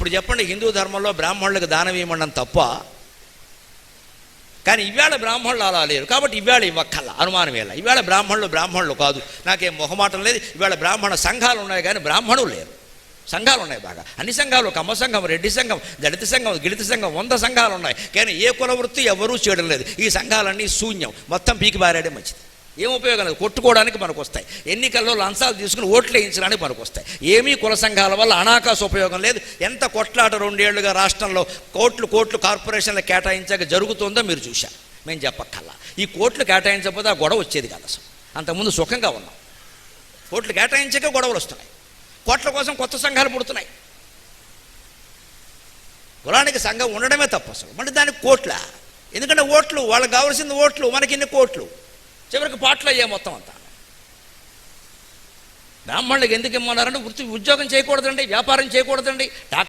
ఇప్పుడు చెప్పండి, హిందూ ధర్మంలో బ్రాహ్మణులకు దానం ఇవ్వడం తప్ప? కానీ ఇవాళ బ్రాహ్మణులు అలా లేరు కాబట్టి ఇవాళ ఇవ్వక్కల్లా, అనుమానం వేళ. ఇవాళ బ్రాహ్మణులు కాదు, నాకేం మొహమాటం లేదు. ఇవాళ బ్రాహ్మణ సంఘాలు ఉన్నాయి కానీ బ్రాహ్మణులు లేరు. సంఘాలు ఉన్నాయి బాగా, అన్ని సంఘాలు, కమ్మ సంఘం, రెడ్డి సంఘం, దళిత సంఘం, గిళిత సంఘం, 100 సంఘాలు ఉన్నాయి. కానీ ఏ కుల వృత్తి ఎవరూ చేయడం లేదు. ఈ సంఘాలన్నీ శూన్యం, మొత్తం పీకి బారాడే మంచిది. ఏం ఉపయోగం లేదు, కొట్టుకోవడానికి మనకు వస్తాయి. ఎన్నికల్లో లంచాలు తీసుకుని ఓట్లు వేయించడానికి మనకు వస్తాయి. ఏమీ కుల సంఘాల వల్ల అనాకాశ ఉపయోగం లేదు. ఎంత కొట్లాట 2 ఏళ్లుగా రాష్ట్రంలో కోట్లు కార్పొరేషన్లు కేటాయించాక జరుగుతుందో మీరు చూశారు, మేము చెప్పక్కల్లా. ఈ కోట్లు కేటాయించకపోతే ఆ గొడవ వచ్చేది కాదు. అసలు అంతకుముందు సుఖంగా ఉన్నాం. కోట్లు కేటాయించాక గొడవలు వస్తున్నాయి. కోట్ల కోసం కొత్త సంఘాలు పుడుతున్నాయి. కులానికి సంఘం ఉండడమే తప్పు అసలు. మళ్ళీ దానికి కోట్ల, ఎందుకంటే ఓట్లు వాళ్ళకి కావాల్సింది ఓట్లు, మనకి ఇన్ని కోట్లు, చివరికి పాటలు అయ్యే మొత్తం అంతా. బ్రాహ్మణులకు ఎందుకు ఇమ్మన్నారంటే ఉద్యోగం చేయకూడదండి, వ్యాపారం చేయకూడదండి,